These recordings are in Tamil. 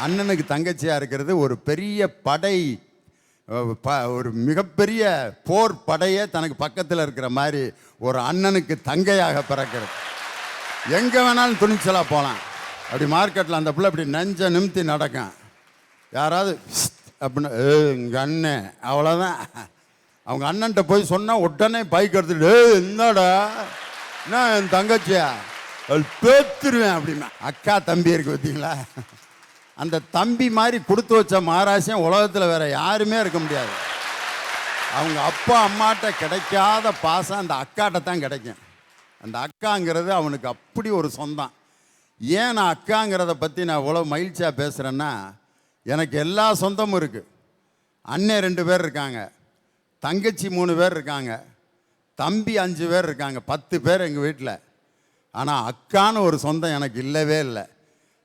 அண்ணனுக்கு தங்கச்சியாக இருக்கிறது ஒரு பெரிய படை, ஒரு மிகப்பெரிய போர் படையே தனக்கு பக்கத்தில் இருக்கிற மாதிரி ஒரு அண்ணனுக்கு தங்கையாக பிறக்கிறது. எங்கே வேணாலும் துணிச்சலாக போகலாம். அப்படி மார்க்கெட்டில் அந்த பிள்ளை அப்படி நெஞ்ச நிமித்தி நடக்கும். யாராவது அப்படின்னா எங்கள் அண்ணன், அவ்வளோதான். அவங்க அண்ணன்ட்ட போய் சொன்னால் உடனே பைக் எடுத்துட்டு என்னடா என்ன என் தங்கச்சியா பேத்துருவேன் அப்படின்னா. அக்கா தம்பி இருக்கு பார்த்தீங்களா, அந்த தம்பி மாதிரி கொடுத்து வச்ச மகாராசியம் உலகத்தில் வேற யாருமே இருக்க முடியாது. அவங்க அப்பா அம்மாட்ட கிடைக்காத பாசம் அந்த அக்காட்ட தான் கிடைக்கும். அந்த அக்காங்கிறது அவனுக்கு அப்படி ஒரு சொந்தம். ஏன் நான் அக்காங்கிறத பற்றி நான் இவ்வளோ மகிழ்ச்சியாக பேசுகிறேன்னா, எனக்கு எல்லா சொந்தமும் இருக்குது. அண்ணன் 2 பேர் இருக்காங்க, தங்கச்சி 3 பேர் இருக்காங்க, தம்பி 5 பேர் இருக்காங்க, 10 பேர் எங்கள் வீட்டில். ஆனால் அக்கான்னு ஒரு சொந்தம் எனக்கு இல்லவே இல்லை.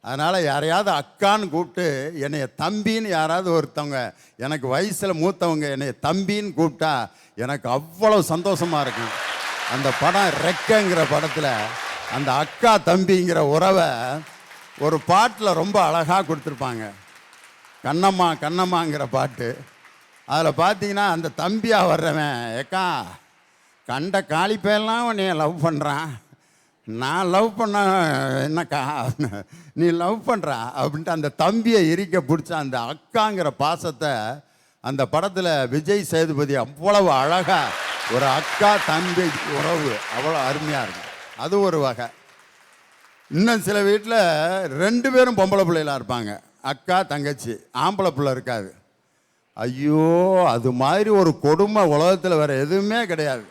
அதனால் யாரையாவது அக்கான்னு கூப்பிட்டு என்னைய தம்பின்னு யாராவது ஒருத்தவங்க எனக்கு வயசில் மூத்தவங்க என்னைய தம்பின்னு கூப்பிட்டா எனக்கு அவ்வளோ சந்தோஷமாக இருக்கும். அந்த படம் ரெக்கைங்கிற படத்தில் அந்த அக்கா தம்பிங்கிற உறவை ஒரு பாட்டில் ரொம்ப அழகாக கொடுத்துருப்பாங்க. கண்ணம்மா கண்ணம்மாங்கிற பாட்டு. அதில் பார்த்தீங்கன்னா அந்த தம்பியாக வர்றவன், ஏக்கா கண்ட காளிப்பையெல்லாம் உன்னைய லவ் பண்ணுறான், நான் லவ் பண்ண என்னக்கா நீ லவ் பண்ணுறா அப்படின்ட்டு அந்த தம்பியை இறுக்க பிடிச்ச அந்த அக்காங்கிற பாசத்தை அந்த படத்தில் விஜய் சேதுபதி அவ்வளவு அழகாக ஒரு அக்கா தம்பி உறவு அவ்வளோ அருமையாக இருக்கும். அது ஒரு வகை. இன்னும் சில வீட்டில் 2 பேரும் பொம்பளை பிள்ளைகளாக இருப்பாங்க, அக்கா தங்கச்சி, ஆம்பளை பிள்ளை இருக்காது. ஐயோ, அது மாதிரி ஒரு கொடுமை உலகத்தில் வேறு எதுவுமே கிடையாது.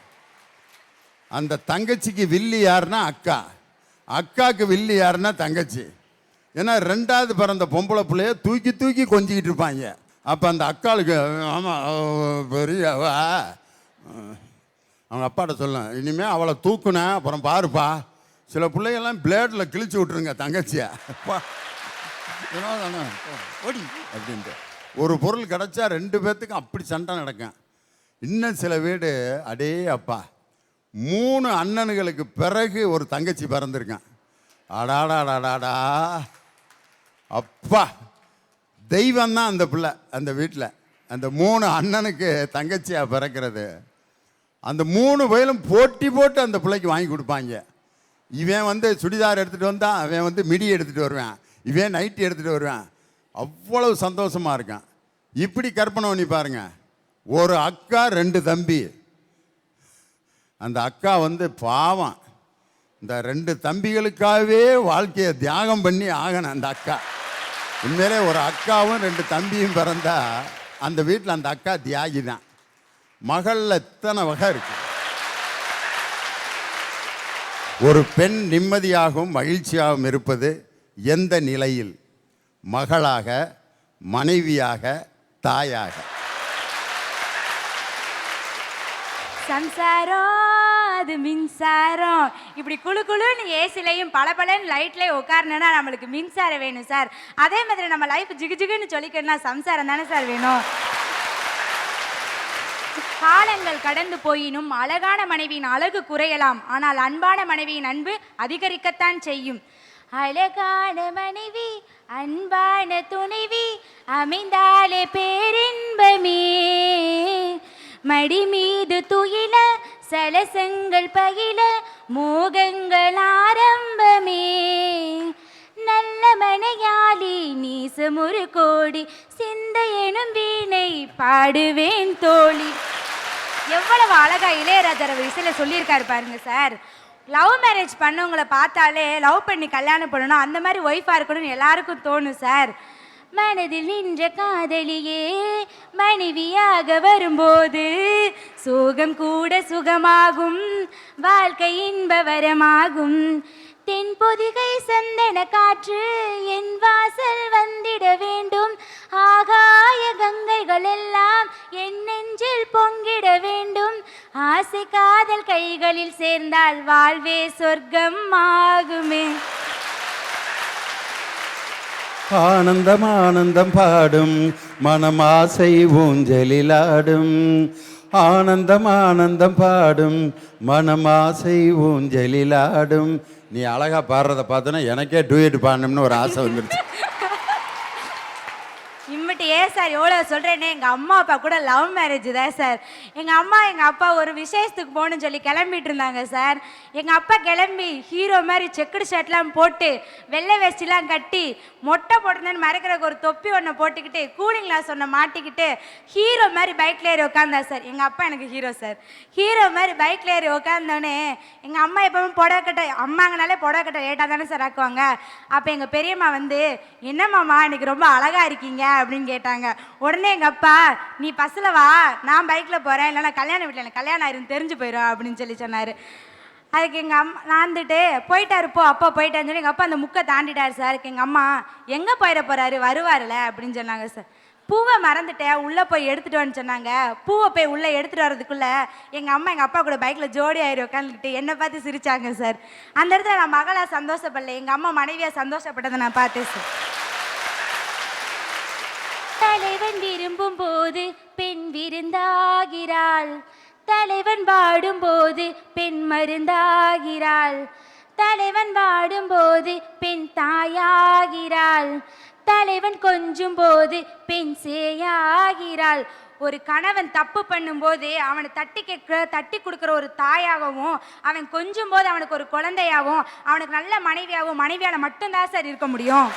அந்த தங்கச்சிக்கு வில்லி யாருன்னா அக்கா, அக்காவுக்கு வில்லி யாருன்னா தங்கச்சி. ஏன்னா 2வது பிறந்த பொம்பளை பிள்ளைய தூக்கி தூக்கி கொஞ்சிக்கிட்டு இருப்பாங்க. அப்போ அந்த அக்காளுக்கு ஆமாம் பெரியவா அவங்க அப்பாட்ட சொல்லும், இனிமேல் அவளை தூக்குனேன் அப்புறம் பாருப்பா, சில பிள்ளைகள்லாம் பிளேடில் கிழிச்சு விட்ருங்க தங்கச்சியை ஓடி அப்படின்ட்டு. ஒரு பொருள் கிடச்சா 2 பேர்த்துக்கும் அப்படி சண்டை நடக்கும். இன்னும் சில வீடு அடே அப்பா 3 அண்ணனுங்களுக்கு பிறகு ஒரு தங்கச்சி பிறந்திருக்கான். அடாடாடாடாடா அப்பா, தெய்வம்தான் அந்த பிள்ளை அந்த வீட்டில். அந்த 3 அண்ணனுக்கு தங்கச்சியாக பிறக்கிறது. அந்த 3 வயலும் போட்டி போட்டு அந்த பிள்ளைக்கு வாங்கி கொடுப்பாங்க. இவன் வந்து சுடிதார் எடுத்துகிட்டு வந்தான், அவன் வந்து மிடி எடுத்துகிட்டு வருவான், இவன் நைட்டி எடுத்துகிட்டு வருவான். அவ்வளவு சந்தோஷமாக இருக்கான். இப்படி கற்பனை பண்ணி பாருங்க, ஒரு அக்கா 2 தம்பி. அந்த அக்கா வந்து பாவம், இந்த 2 தம்பிகளுக்காகவே வாழ்க்கையை தியாகம் பண்ணி ஆகணும் அந்த அக்கா. உண்மையிலே ஒரு அக்காவும் 2 தம்பியும் பிறந்தா அந்த வீட்டில் அந்த அக்கா தியாகி தான். மகளில் எத்தனை வகை இருக்கு. ஒரு பெண் நிம்மதியாகவும் மகிழ்ச்சியாகவும் இருப்பது எந்த நிலையில்? மகளாக, மனைவியாக, தாயாக. சம்சாரம் அது மின்சாரம். இப்படி குழு குழுன்னு ஏசிலையும் பளபளன்னு லைட்லேயும் உட்காரணுன்னா நம்மளுக்கு மின்சாரம் வேணும் சார். அதே மாதிரி நம்ம லைஃப் ஜிகு ஜிகுன்னு சொல்லிக்கணும்னா சம்சாரம் தானே சார் வேணும். காலங்கள் கடந்து போயினும் அழகான மனைவியின் அழகு குறையலாம், ஆனால் அன்பான மனைவியின் அன்பு அதிகரிக்கத்தான் செய்யும். அழகான மனைவி அன்பான துணைவி அமைந்தாலே பேரின்பமே, மடி மீது துயில சலசங்கள் பகில மோகங்கள் ஆரம்பமே, நல்ல மனையாளி நீசமுறு கோடி சிந்தையெனும் வீணை பாடுவேன் தோழி. எவ்வளவு அழகா இளையராஜா இசையில சொல்லியிருக்காரு பாருங்க சார். லவ் மேரேஜ் பண்ணவங்களை பார்த்தாலே லவ் பண்ணி கல்யாணம் பண்ணணும், அந்த மாதிரி ஒய்ஃபாக இருக்கணும்னு எல்லாருக்கும் தோணும் சார். மனதில் நின்ற காதலியே மனைவியாக வரும்போது சோகம் கூட சுகமாகும், வாழ்க்கை இன்பவரமாகும். தென்பொதிகை சந்தன காற்று என் வாசல் வந்திட வேண்டும், ஆகாய கங்கைகள் எல்லாம் என் நெஞ்சில் பொங்கிட வேண்டும். ஆசை காதல் கைகளில் சேர்ந்தால் வாழ்வே சொர்க்கம் ஆகுமே. ஆனந்தம் ஆனந்தம் பாடும் மனம் ஆசை ஊஞ்சலிலாடும், ஆனந்தம் ஆனந்தம் பாடும் மனம் ஆசை ஊஞ்சலிலாடும். நீ அழகா பாடுறத பார்த்தோன்னா எனக்கே டூயட் பாடணும்னு ஒரு ஆசை வந்துருச்சு. சார் எவ்வளோ சொல்கிறேன்னே, எங்கள் அம்மா அப்பா கூட லவ் மேரேஜ் தான் சார். எங்கள் அம்மா எங்கள் அப்பா ஒரு விசேஷத்துக்கு போகணுன்னு சொல்லி கிளம்பிட்டு இருந்தாங்க சார். எங்கள் அப்பா கிளம்பி ஹீரோ மாதிரி செக்குடு ஷர்ட்லாம் போட்டு வெள்ளை வேஷ்டிலாம் கட்டி மொட்டை போட்டுருந்தேன்னு மறைக்கிறதுக்கு ஒரு தொப்பி ஒன்று போட்டுக்கிட்டு கூலிங் கிளாஸ் ஒன்று மாட்டிக்கிட்டு ஹீரோ மாதிரி பைக்கில் ஏறி உட்காந்தா சார். எங்கள் அப்பா எனக்கு ஹீரோ சார். ஹீரோ மாதிரி பைக்கில் ஏறி உட்காந்தோடனே எங்கள் அம்மா எப்பவும் புடவைக்கட்டை, அம்மாங்கனாலே புடவைக்கட்டை லேட்டாக தானே சார் ஆக்குவாங்க. அப்போ எங்கள் பெரியம்மா வந்து, என்னம்மாம்மா இன்னைக்கு ரொம்ப அழகாக இருக்கீங்க அப்படின்னு கேட்டாங்க. உடனே எங்கள் அப்பா, நீ பஸ்ஸில் வா, நான் பைக்கில் போகிறேன், இல்லைனா கல்யாண வீட்டில் எனக்கு கல்யாணம் ஆயிருந்து தெரிஞ்சு போயிடும் அப்படின்னு சொல்லி சொன்னார். அதுக்கு எங்கள் அம்மா நான் வந்துட்டு போயிட்டாரு போ, அப்பா போயிட்டான்னு சொல்லி எங்கள் அப்பா அந்த முக்கை தாண்டிட்டார் சார். எங்கள் அம்மா, எங்கே போயிட போகிறாரு, வருவார்ல அப்படின்னு சொன்னாங்க சார். பூவை மறந்துட்டேன், உள்ளே போய் எடுத்துகிட்டு வான்னு சொன்னாங்க. பூவை போய் உள்ளே எடுத்துகிட்டு வரதுக்குள்ளே எங்கள் அம்மா எங்கள் அப்பா கூட பைக்கில் ஜோடி ஆயிரம் உட்காந்துக்கிட்டு என்னை பார்த்து சிரிச்சாங்க சார். அந்த இடத்துல நான் மகளாக சந்தோஷப்படல, எங்கள் அம்மா மனைவியாக சந்தோஷப்பட்டதை நான் பார்த்தேன் சார். தலைவன் விரும்பும் போது பெண் விருந்தாகிறாள், தலைவன் பாடும்போது பெண் மருந்தாகிறாள், தலைவன் பாடும்போது பெண் தாயாகிறாள், தலைவன் கொஞ்சும் போது பெண் சேயாகிறாள். ஒரு கணவன் தப்பு பண்ணும்போது அவனை தட்டி கொடுக்குற ஒரு தாயாகவும், அவன் கொஞ்சும் போது அவனுக்கு ஒரு குழந்தையாகவும், அவனுக்கு நல்ல மனைவியாகவும், மனைவியால மட்டும்தான் சார் இருக்க முடியும்.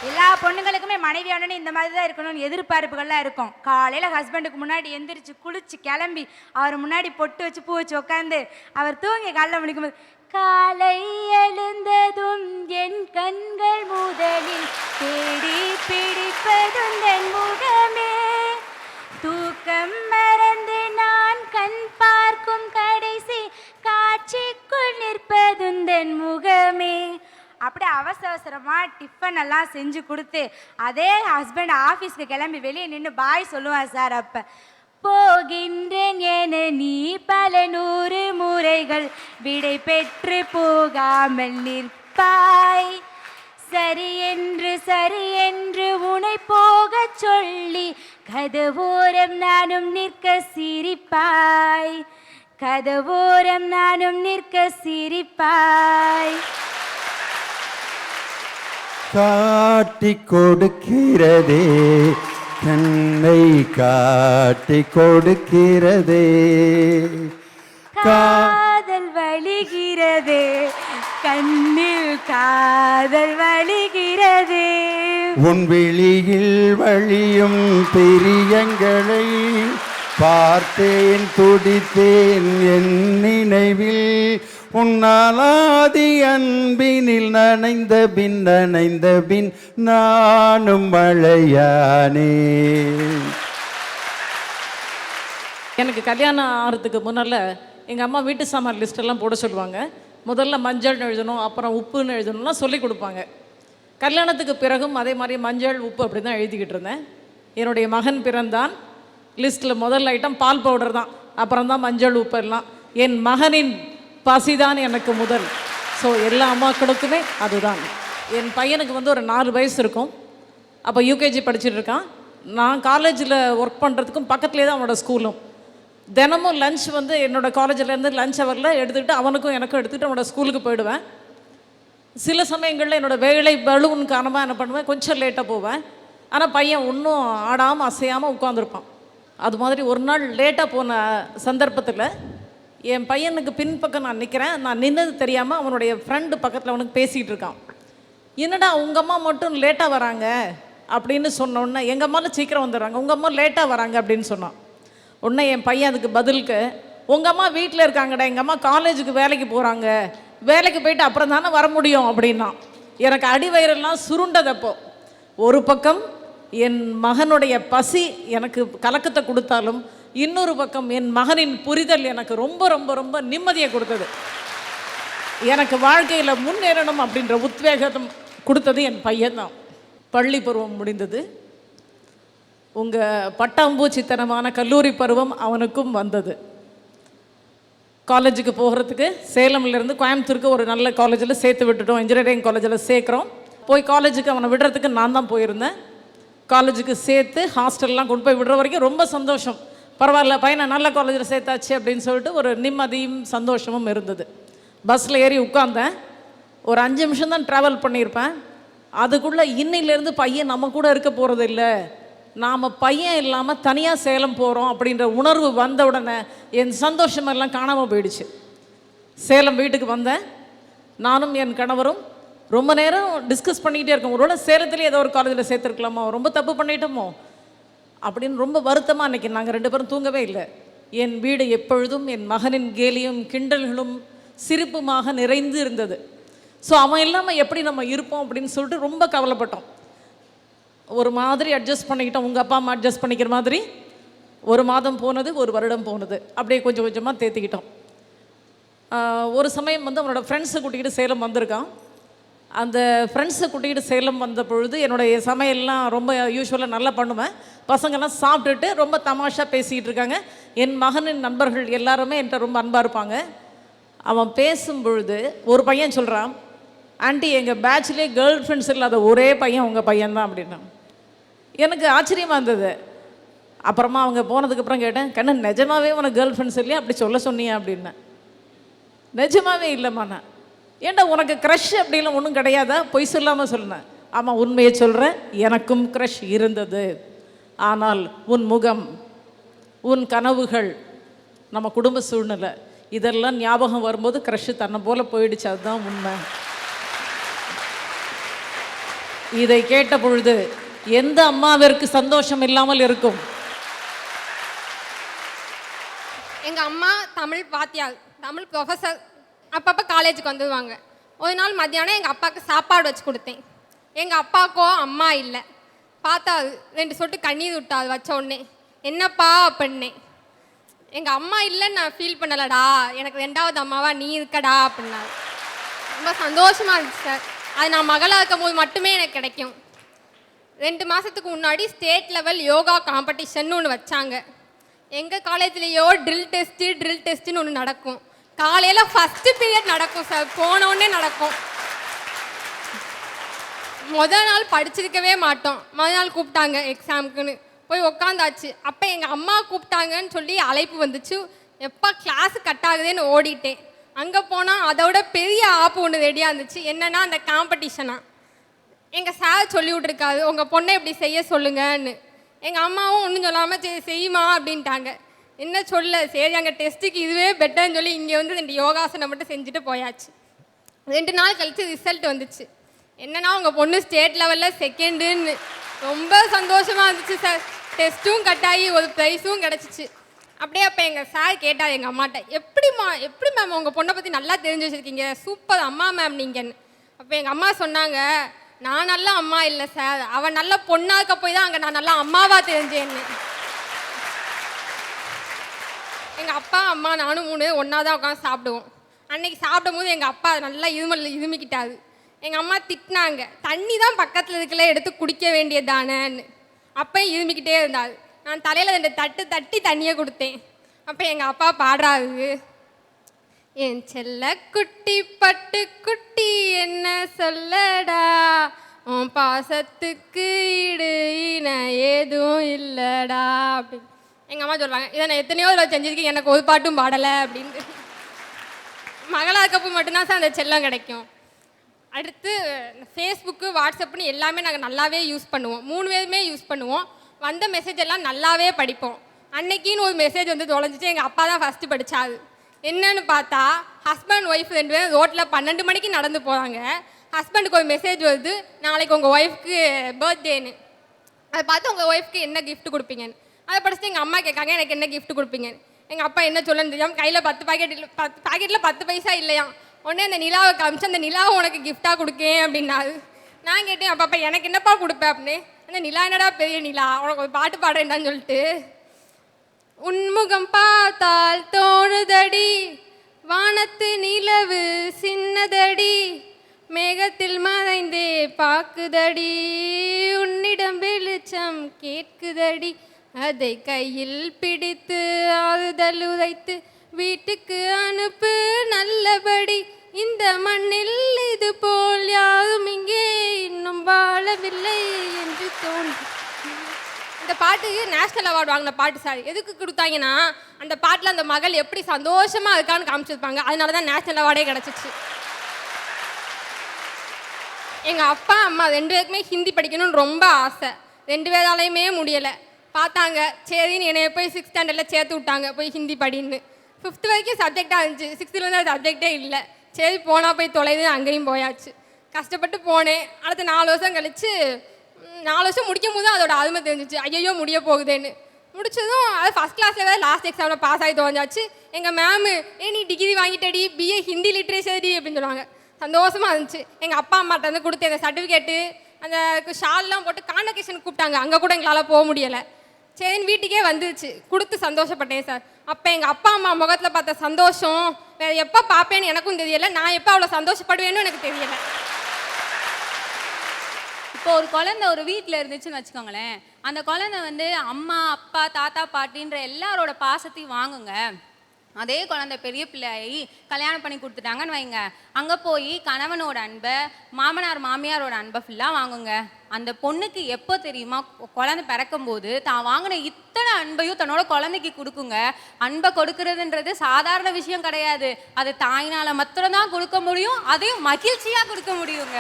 எல்லா பொண்ணுங்களுக்குமே மனைவியானே இந்த மாதிரி தான் இருக்கணும்னு எதிர்பார்ப்புகள்லாம் இருக்கும். காலையில் ஹஸ்பண்டுக்கு முன்னாடி எந்திரிச்சு குளிச்சு கிளம்பி அவர் முன்னாடி பொட்டு வச்சு பூ வச்சு உட்காந்து அவர் தூங்கி காலைல முடிக்கும்போது, காலை எழுந்ததும் என் கண்கள் முதலில் தேடி பிடிப்பதுந்தன் முகமே, தூக்கம் மறந்து நான் கண் பார்க்கும் கடைசி காட்சிக்குள் நிற்பதுந்தன் முகமே. அப்படியே அவசரமாக டிஃபன் எல்லாம் செஞ்சு கொடுத்து அதே ஹஸ்பண்ட் ஆஃபீஸ்க்கு கிளம்பி வெளியே நின்று பாய் சொல்லுவான் சார். அப்போ போகின்றேன் என நீ பல 100 முறைகள் விடை பெற்று போகாமல் நிற்பாய், சரி என்று உனை போக சொல்லி கதவோரம் நானும் நிற்க சிரிப்பாய், கதவோரம் நானும் நிற்க சிரிப்பாய். காட்டி கொடுக்கிறதே கண்ணை காட்டி கொடுக்கிறதே, காதல் வலிகிறதே கண்ணில் காதல் வலிகிறதே, உன் விழியில் வழியும் பிரியங்களை பார்த்தேன் துடித்தேன் என் நினைவில், உன்னாலாதி அன்பினில் நனைந்த பின் நானும் மழையானே. எனக்கு கல்யாணம் ஆகிறதுக்கு முன்னால் எங்கள் அம்மா வீட்டு சாமான் லிஸ்ட்டெல்லாம் போட சொல்லுவாங்க. முதல்ல மஞ்சள்னு எழுதணும், அப்புறம் உப்புன்னு எழுதணும்லாம் சொல்லி கொடுப்பாங்க. கல்யாணத்துக்கு பிறகும் அதே மாதிரி மஞ்சள் உப்பு அப்படி தான் எழுதிக்கிட்டு இருந்தேன். என்னுடைய மகன் பிறந்தான். லிஸ்ட்டில் முதல் ஐட்டம் பால் பவுடர் தான், அப்புறம் தான் மஞ்சள் உப்பு எல்லாம். என் மகனின் பசிதான் எனக்கு முதல். ஸோ எல்லா அம்மாக்களுக்குமே அதுதான். என் பையனுக்கு வந்து ஒரு 4 வயசு இருக்கும். அப்போ யூகேஜி படிச்சுட்டு இருக்கான். நான் காலேஜில் ஒர்க் பண்ணுறதுக்கும் பக்கத்துலேயே தான் அவனோட ஸ்கூலும். தினமும் லஞ்ச் வந்து என்னோடய காலேஜிலேருந்து லஞ்ச் ஹவரில் எடுத்துக்கிட்டு அவனுக்கும் எனக்கும் எடுத்துகிட்டு அவனோட ஸ்கூலுக்கு போயிடுவேன். சில சமயங்களில் என்னோடய வேலை பலூன் காரணமாக என்ன பண்ணுவேன், கொஞ்சம் லேட்டாக போவேன். ஆனால் பையன் இன்னும் ஆடாமல் அசையாமல் உட்காந்துருப்பான். அது மாதிரி ஒரு நாள் லேட்டாக போன சந்தர்ப்பத்தில் என் பையனுக்கு பின்பக்கம் நான் நிற்கிறேன். நான் நின்னது தெரியாமல் அவனுடைய ஃப்ரெண்டு பக்கத்தில் அவனுக்கு பேசிகிட்டு இருக்கான். என்னடா உங்கள் அம்மா மட்டும் லேட்டாக வராங்க அப்படின்னு சொன்னோன்னே, எங்கள் அம்மாவில் சீக்கிரம் வந்துடுறாங்க, உங்கள் அம்மா லேட்டாக வராங்க அப்படின்னு சொன்னான். உடனே என் பையன் அதுக்கு பதிலுக்கு, உங்கள் அம்மா வீட்டில் இருக்காங்கடா, எங்கள் அம்மா காலேஜுக்கு வேலைக்கு போகிறாங்க, வேலைக்கு போயிட்டு அப்புறம் தானே வர முடியும் அப்படின்னா. எனக்கு அடிவயிறெல்லாம் சுருண்டதப்போ. ஒரு பக்கம் என் மகனுடைய பசி எனக்கு கலக்கத்தை கொடுத்தாலும், இன்னொரு பக்கம் என் மகனின் புரிதல் எனக்கு ரொம்ப ரொம்ப ரொம்ப நிம்மதியை கொடுத்தது. எனக்கு வாழ்க்கையில் முன்னேறணும் அப்படின்ற உத்வேகம் கொடுத்தது என் பையன்தான். பள்ளி பருவம் முடிந்தது. உங்கள் பட்டாம்பூச்சித்தனமான கல்லூரி பருவம் அவனுக்கும் வந்தது. காலேஜுக்கு போகிறதுக்கு சேலம்லேருந்து கோயம்புத்தூருக்கு ஒரு நல்ல காலேஜில் சேர்த்து விட்டுட்டோம். இன்ஜினியரிங் காலேஜில் சேர்க்குறோம். போய் காலேஜுக்கு அவனை விடுறதுக்கு நான் தான் போயிருந்தேன். காலேஜுக்கு சேர்த்து ஹாஸ்டல்லாம் கொண்டு போய் விடுற வரைக்கும் ரொம்ப சந்தோஷம். பரவாயில்ல, பையனை நல்ல காலேஜில் சேர்த்தாச்சு அப்படின்னு சொல்லிட்டு ஒரு நிம்மதியும் சந்தோஷமும் இருந்தது. பஸ்ஸில் ஏறி உட்காந்தேன். ஒரு 5 நிமிஷம் தான் ட்ராவல் பண்ணியிருப்பேன். அதுக்குள்ளே இன்னிலேருந்து பையன் நம்ம கூட இருக்க போகிறது இல்லை, நாம் பையன் இல்லாமல் தனியாக சேலம் போகிறோம் அப்படின்ற உணர்வு வந்த உடனே என் சந்தோஷமெல்லாம் காணாமல் போயிடுச்சு. சேலம் வீட்டுக்கு வந்தேன். நானும் என் கணவரும் ரொம்ப நேரம் டிஸ்கஸ் பண்ணிக்கிட்டே இருக்கோம். ஒருவேளை சேலத்துலேயே ஏதோ ஒரு காலேஜில் சேர்த்துருக்கலாமோ, ரொம்ப தப்பு பண்ணிட்டோமோ அப்படின்னு ரொம்ப வருத்தமாக அன்றைக்கி நாங்கள் 2 பேரும் தூங்கவே இல்லை. என் வீடு எப்பொழுதும் என் மகனின் கேலியும் கிண்டல்களும் சிரிப்புமாக நிறைந்து இருந்தது. ஸோ அவன் இல்லாமல் எப்படி நம்ம இருப்போம் அப்படின்னு சொல்லிட்டு ரொம்ப கவலைப்பட்டோம். ஒரு மாதிரி அட்ஜஸ்ட் பண்ணிக்கிட்டோம். உங்கள் அப்பா அம்மா அட்ஜஸ்ட் பண்ணிக்கிற மாதிரி 1 மாதம் போனது, 1 வருடம் போனது, அப்படியே கொஞ்சம் கொஞ்சமாக தேத்திக்கிட்டோம். ஒரு சமயம் வந்து அவனோட ஃப்ரெண்ட்ஸை கூட்டிகிட்டு சேலம் வந்திருக்கான். அந்த ஃப்ரெண்ட்ஸை கூட்டிகிட்டு சேலம் வந்த பொழுது என்னுடைய சமையல்லாம் ரொம்ப யூஸ்வலாக நல்லா பண்ணுவேன். பசங்கள்லாம் சாப்பிட்டுட்டு ரொம்ப தமாஷாக பேசிக்கிட்டு இருக்காங்க. என் மகனின் நண்பர்கள் எல்லாருமே என்கிட்ட ரொம்ப அன்பாக இருப்பாங்க. அவன் பேசும் பொழுது ஒரு பையன் சொல்கிறான், ஆண்டி எங்கள் பேட்ச்லேயே கேர்ள் ஃப்ரெண்ட்ஸ் இல்லாத ஒரே பையன் உங்கள் பையன்தான் அப்படின்னா. எனக்கு ஆச்சரியமாக இருந்தது. அப்புறமா அவங்க போனதுக்கப்புறம் கேட்டேன், கண்ணன் நிஜமாவே உனக்கு கேர்ள் ஃப்ரெண்ட்ஸ் இல்லையா, அப்படி சொல்ல சொன்னியா அப்படின்னேன். நிஜமாவே இல்லைம்மா. நான் ஏன்டா உனக்கு க்ரஷ் அப்படிலாம் ஒன்றும் கிடையாதா, பொய் சொல்லாமல் சொன்னேன். ஆமாம் உண்மையை சொல்கிறேன், எனக்கும் க்ரஷ் இருந்தது. ஆனால் உன் முகம், உன் கனவுகள், நம்ம குடும்ப சூழ்நிலை இதெல்லாம் ஞாபகம் வரும்போது க்ரஷ் தன்னை போல் போயிடுச்சு. அதுதான் உண்மை. இதை கேட்ட பொழுது எந்த அம்மாவிற்கு சந்தோஷம் இல்லாமல் இருக்கும்? எங்கள் அம்மா தமிழ் வாத்தியார், தமிழ் ப்ரொஃபஸர். அப்பப்போ காலேஜுக்கு வந்துடுவாங்க. ஒரு நாள் மத்தியானம் எங்கள் அப்பாவுக்கு சாப்பாடு வச்சு கொடுத்தேன். எங்கள் அப்பாவுக்கோ அம்மா இல்லை. பார்த்தா 2 சொட்டு கண்ணீர் விட்டாது வச்ச உடனே. என்னப்பா அப்படின்னேன். எங்கள் அம்மா இல்லைன்னு நான் ஃபீல் பண்ணலடா, எனக்கு 2வது அம்மாவா நீ இருக்கடா அப்படின்னாரு. ரொம்ப சந்தோஷமாக இருந்துச்சு சார். அது நான் மகளாக இருக்கும் போது மட்டுமே எனக்கு கிடைக்கும். 2 மாதத்துக்கு முன்னாடி ஸ்டேட் லெவல் யோகா காம்படிஷன் ஒன்று வச்சாங்க. எங்கள் காலேஜ்லேயோ ட்ரில் டெஸ்ட்டுன்னு ஒன்று நடக்கும். காலையில் ஃபஸ்ட்டு பீரியட் நடக்கும் சார், போனோடனே நடக்கும். முதல் நாள் படிச்சிருக்கவே மாட்டோம். மறுநாள் நாள் கூப்பிட்டாங்க எக்ஸாமுக்குன்னு, போய் உக்காந்தாச்சு. அப்போ எங்கள் அம்மா கூப்பிட்டாங்கன்னு சொல்லி அழைப்பு வந்துச்சு. எப்போ கிளாஸு கட் ஆகுதுன்னு ஓடிட்டேன். அங்கே போனால் அதோட பெரிய ஆப்பு ஒன்று ரெடியாக இருந்துச்சு. என்னென்னா அந்த காம்படிஷனா. எங்கள் சார் சொல்லி விட்ருக்காரு, உங்கள் பொண்ணை இப்படி செய்ய சொல்லுங்கன்னு. எங்கள் அம்மாவும் ஒன்றும் சொல்லாமல் சரி செய்யுமா அப்படின்ட்டாங்க. என்ன சொல்ல, சரி அங்கே டெஸ்ட்டுக்கு இதுவே பெட்டர்னு சொல்லி இங்கே வந்து 2 யோகாசனம் மட்டும் செஞ்சுட்டு போயாச்சு. 2 நாள் கழித்து ரிசல்ட் வந்துச்சு. என்னன்னா உங்கள் பொண்ணு ஸ்டேட் லெவலில் செகண்டுன்னு. ரொம்ப சந்தோஷமாக இருந்துச்சு சார். டெஸ்ட்டும் கட்டாயி ஒரு ப்ரைஸும் கிடச்சிச்சு. அப்படியே அப்போ எங்கள் சார் கேட்டார் எங்கள் அம்மாட்ட, எப்படி மேம் உங்கள் பொண்ணை பற்றி நல்லா தெரிஞ்சு வச்சுருக்கீங்க, சூப்பர் அம்மா மேம் நீங்கன்னு. அப்போ எங்கள் அம்மா சொன்னாங்க, நான் நல்ல அம்மா இல்லை சார், அவன் நல்ல பொண்ணாக்க போய் தான் அங்கே நான் நல்லா அம்மாவாக தெரிஞ்சேன்னு. எங்கள் அப்பா அம்மா நானும் 3 ஒன்றா தான் உட்காந்து சாப்பிடுவோம். அன்றைக்கி சாப்பிடும் போது எங்கள் அப்பா நல்லா இருமிக்கிட்டாரு. எங்கள் அம்மா திட்டினாங்க, தண்ணி தான் பக்கத்தில் இருக்கல எடுத்து குடிக்க வேண்டியதானேன்னு. அப்பையும் இருமிக்கிட்டே இருந்தார். நான் தலையில் 2 தட்டு தட்டி தண்ணியை கொடுத்தேன். அப்போ எங்கள் அப்பா பாடுறாரு, என் செல்ல குட்டி பட்டு குட்டி என்ன சொல்லடா, உன் பாசத்துக்கு ஈடு இணை ஏதும் இல்லைடா அப்படின்னு. எங்கள் அம்மா சொல்கிறாங்க, இதை நான் எத்தனையோ தடவை செஞ்சுருக்கேன், எனக்கு ஒரு பாட்டும் பாடலை அப்படின்ட்டு. மகளாக இருக்கப்போ மட்டும்தான் சார் அந்த செல்லம் கிடைக்கும். அடுத்து ஃபேஸ்புக்கு வாட்ஸ்அப்னு எல்லாமே நாங்கள் நல்லாவே யூஸ் பண்ணுவோம். 3 பேருமே யூஸ் பண்ணுவோம். வந்த மெசேஜ் எல்லாம் நல்லாவே படிப்போம். அன்னைக்கின்னு ஒரு மெசேஜ் வந்து தொலைஞ்சிட்டு எங்கள் அப்பா தான் ஃபஸ்ட்டு படித்தாரு. என்னன்னு பார்த்தா, ஹஸ்பண்ட் ஒய்ஃப் 2 பேரும் ரோட்டில் 12 மணிக்கு நடந்து போகிறாங்க. ஹஸ்பண்டுக்கு ஒரு மெசேஜ் வருது, நாளைக்கு உங்கள் ஒய்ஃப்க்கு பர்த்டேன்னு. அதை பார்த்து உங்கள் ஒய்ஃப்க்கு என்ன கிஃப்ட் கொடுப்பீங்கன்னு. அதை படிச்சுட்டு எங்கள் அம்மா கேட்காங்க, எனக்கு என்ன கிஃப்ட் கொடுப்பீங்கன்னு. எங்கள் அப்பா என்ன சொல்லணும்னு தெரியாமல் கையில் 10 பாக்கெட்டில் 10 பைசா இல்லையாம். உடனே அந்த நிலாவை காமிச்சு, அந்த நிலாவை உனக்கு கிஃப்டாக கொடுக்கேன் அப்படின்னாரு. நான் கேட்டேன், அப்பா எனக்கு என்னப்பா கொடுப்பேன் அப்படின்னு. அந்த நிலா என்னடா பெரிய நிலா, உனக்கு ஒரு பாட்டு பாடுறேன்டான்னு சொல்லிட்டு, உன்முகம் பார்த்தால் தோணுதடி, வானத்து நிலவு சின்னதடி, மேகத்தில் மறைந்தே பாக்குதடி, உன்னிடம் வெளிச்சம் கேட்குதடி, அதை கையில் பிடித்து ஆறுதல் உரைத்து வீட்டுக்கு அனுப்பு நல்லபடி, இந்த மண்ணில் இது போல் யாரும் இங்கே இன்னும் வாழவில்லை என்று தோன்றும். இந்த பாட்டுக்கு நேஷ்னல் அவார்டு வாங்கின பாட்டு சார். எதுக்கு கொடுத்தாங்கன்னா, அந்த பாட்டில் அந்த மகள் எப்படி சந்தோஷமாக இருக்கான்னு காமிச்சிருப்பாங்க. அதனால தான் நேஷ்னல் அவார்டே கிடச்சிச்சு. எங்கள் அப்பா அம்மா 2 பேருக்குமே ஹிந்தி படிக்கணும்னு ரொம்ப ஆசை. 2 பேராலையுமே முடியலை. பார்த்தாங்க, சரின்னு என்னைய போய் 6th ஸ்டாண்டர்டில் சேர்த்து விட்டாங்க, போய் ஹிந்தி படின்னு. 5th வரைக்கும் சப்ஜெக்டாக இருந்துச்சு, 6th அது சப்ஜெக்டே இல்லை. சரி போனால் போய் தொலைது, அங்கேயும் போயாச்சு. கஷ்டப்பட்டு போனேன். அடுத்து 4 வருஷம் கழிச்சு 4 வருஷம் முடிக்கும் போது அதோட அருமை தெரிஞ்சிச்சு. ஐயோ முடிய போகுதேன்னு. முடிச்சதும் அது ஃபஸ்ட் கிளாஸில் வேறு லாஸ்ட் எக்ஸாமில் பாஸ் ஆகி தோஞ்சாச்சு. எங்கள் மேமு நீ டிகிரி வாங்கிட்டடி, BA ஹிந்தி லிட்ரேச்சர் டி அப்படின்னு சொன்னாங்க. சந்தோஷமாக இருந்துச்சு. எங்கள் அப்பா அம்மாட்ட வந்து கொடுத்து எங்கள் சர்டிஃபிகேட்டு அந்த ஷால்லாம் போட்டு கான்வெகேஷனுக்கு கூப்பிட்டாங்க. அங்கே கூட எங்களால் போக முடியலை. சரின்னு வீட்டுக்கே வந்துருச்சு. கொடுத்து சந்தோஷப்பட்டேன் சார். அப்போ எங்கள் அப்பா அம்மா முகத்தில் பார்த்த சந்தோஷம் வேறு எப்போ பார்ப்பேன்னு எனக்கும் தெரியலை. நான் எப்போ அவ்வளோ சந்தோஷப்படுவேன்னு எனக்கு தெரியலை. இப்போ ஒரு குழந்தை ஒரு வீட்டில் இருந்துச்சுன்னு வச்சுக்கோங்களேன், அந்த குழந்தை வந்து அம்மா அப்பா தாத்தா பாட்டின்ற எல்லாரோட பாசத்தையும் வாங்குங்க. அதே குழந்தை பெரிய பிள்ளையாகி கல்யாணம் பண்ணி கொடுத்துட்டாங்கன்னு வைங்க, அங்கே போய் கணவனோட அன்பை மாமனார் மாமியாரோட அன்பை ஃபுல்லாக வாங்குங்க. அந்த பொண்ணுக்கு எப்போ தெரியுமா, குழந்தை பிறக்கும்போது தான் வாங்கின இத்தனை அன்பையும் தன்னோட குழந்தைக்கு கொடுக்குங்க. அன்பை கொடுக்கறதுன்றது சாதாரண விஷயம் கிடையாது. அது தாயினால் மாத்திரம்தான் கொடுக்க முடியும், அதையும் மகிழ்ச்சியாக கொடுக்க முடியுங்க.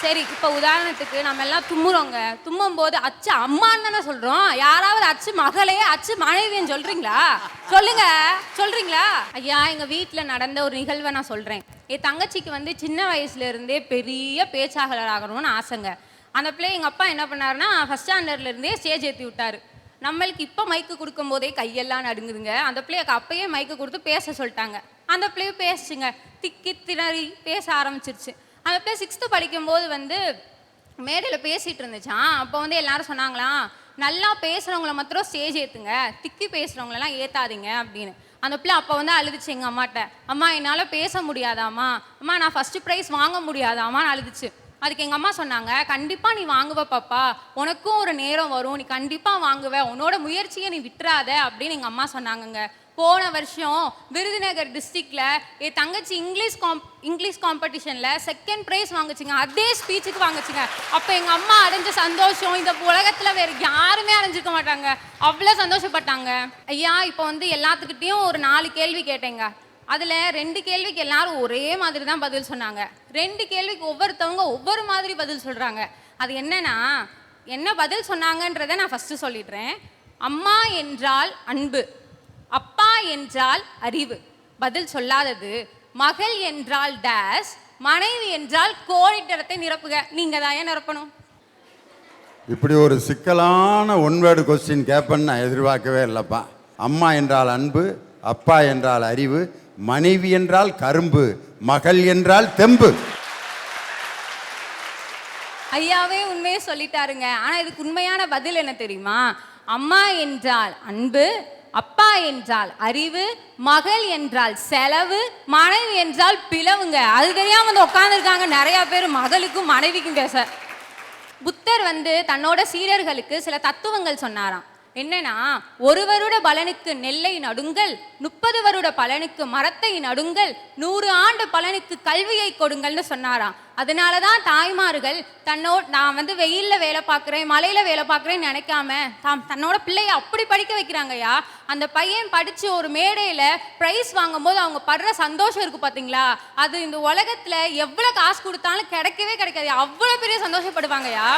சரி, இப்போ உதாரணத்துக்கு நம்ம எல்லாம் தும்முறோங்க. தும்மும் போது அச்சு அம்மான்னு தானே சொல்கிறோம். யாராவது அச்சு மகளே அச்சு மனைவின்னு சொல்கிறீங்களா? சொல்கிறீங்களா? ஐயா, எங்கள் வீட்டில் நடந்த ஒரு நிகழ்வை நான் சொல்கிறேன். என் தங்கச்சிக்கு வந்து சின்ன வயசுலேருந்தே பெரிய பேச்சாளர் ஆகணும்னு ஆசைங்க. அந்த பிள்ளை எங்கள் அப்பா என்ன பண்ணாருன்னா, ஃபஸ்ட் ஸ்டாண்டர்ட்லேருந்தே ஸ்டேஜ் ஏற்றி விட்டார். நம்மளுக்கு இப்போ மைக்கு கொடுக்கும் போதே கையெல்லாம் நடுங்குதுங்க. அந்த பிள்ளைக்கு அப்பயே மைக்கு கொடுத்து பேச சொல்லிட்டாங்க. அந்த பிள்ளையும் பேசுச்சுங்க, திக்கி திணறி பேச ஆரம்பிச்சிருச்சு. அந்த பிள்ளை 6th படிக்கும்போது வந்து மேடையில் பேசிகிட்டு இருந்துச்சான். அப்போ வந்து எல்லாரும் சொன்னாங்களாம், நல்லா பேசுகிறவங்கள மாத்திரம் ஸ்டேஜ் ஏற்றுங்க, திக்கி பேசுகிறவங்களெல்லாம் ஏற்றாதீங்க அப்படின்னு. அந்த பிள்ளை அப்போ வந்து அழுதுச்சு எங்கள் அம்மாட்ட. அம்மா என்னால் பேச முடியாதாம்மா, அம்மா நான் ஃபஸ்ட்டு ப்ரைஸ் வாங்க முடியாதாம்மான்னு அழுதுச்சு. அதுக்கு எங்கள் அம்மா சொன்னாங்க, கண்டிப்பாக நீ வாங்குவ பாப்பா, உனக்கும் ஒரு நேரம் வரும், நீ கண்டிப்பாக வாங்குவ, உன்னோட முயற்சியை நீ விட்டுறாத அப்படின்னு எங்கள் அம்மா சொன்னாங்கங்க. போன வருஷம் விருதுநகர் டிஸ்ட்ரிக்டில் என் தங்கச்சி இங்கிலீஷ் காம்படிஷனில் 2nd ப்ரைஸ் வாங்குச்சுங்க. அதே ஸ்பீச்சுக்கு வாங்குச்சுங்க. அப்போ எங்கள் அம்மா அடைஞ்ச சந்தோஷம் இந்த உலகத்தில் வேறு யாருமே அடைஞ்சிருக்க மாட்டாங்க. அவ்வளோ சந்தோஷப்பட்டாங்க. ஐயா, இப்போ வந்து எல்லாத்துக்கிட்டேயும் ஒரு 4 கேள்வி கேட்டேங்க. அதில் 2 கேள்விக்கு எல்லாரும் ஒரே மாதிரி தான் பதில் சொன்னாங்க. 2 கேள்விக்கு ஒவ்வொருத்தவங்க ஒவ்வொரு மாதிரி பதில் சொல்கிறாங்க. அது என்னன்னா, என்ன பதில் சொன்னாங்கன்றதை நான் ஃபஸ்ட்டு சொல்லிடுறேன். அம்மா என்றால் அன்பு, அப்பா என்றால் அறிவு. பதில் சொல்லாதது, மகள் என்றால் டேஸ், மனைவி என்றால் கோடிட்டரத்தை நிரப்புக. நீங்க தான் ஏன் நிரப்பணும்? இப்படி ஒரு சிக்கலான ஒன்வேர்டு கொஸ்டின் கேட்பேன்னு நான் எதிர்பார்க்கவே இல்லைப்பா. அம்மா என்றால் அன்பு, அப்பா என்றால் அறிவு, மனைவி என்றால் கரும்பு, மகள் என்றால் தெம்பு. ஐயாவே உண்மையே சொல்லிட்டாருங்க. ஆனால் இதுக்கு உண்மையான பதில் என்ன தெரியுமா? அம்மா என்றால் அன்பு, அப்பா என்றால் அறிவு, மகள் என்றால் செலவு, மனைவி என்றால் பிளவுங்க. அது தெரியாம வந்து உட்காந்துருக்காங்க நிறைய பேர் மகளுக்கும் மனைவிக்கும் பேச. புத்தர் வந்து தன்னோட சீடர்களுக்கு சில தத்துவங்கள் சொன்னாராம். என்னன்னா, 1 வருட பலனுக்கு நெல்லை நடுங்கள், 30 வருட பலனுக்கு மரத்தை நடுங்கள், 100 ஆண்டு பலனுக்கு கல்வியை கொடுங்கள்னு சொன்னாராம். அதனால தான் தாய்மார்கள் நான் வந்து வெயிலில் வேலை பார்க்குறேன், மழையில் வேலை பார்க்குறேன்னு நினைக்காம தன்னோட பிள்ளைய அப்படி படிக்க வைக்கிறாங்கய்யா. அந்த பையன் படித்து ஒரு மேடையில் ப்ரைஸ் வாங்கும்போது அவங்க படுற சந்தோஷம் இருக்குது பார்த்தீங்களா, அது இந்த உலகத்தில் எவ்வளோ காசு கொடுத்தாலும் கிடைக்கவே கிடைக்காது. அவ்வளோ பெரிய சந்தோஷப்படுவாங்கய்யா.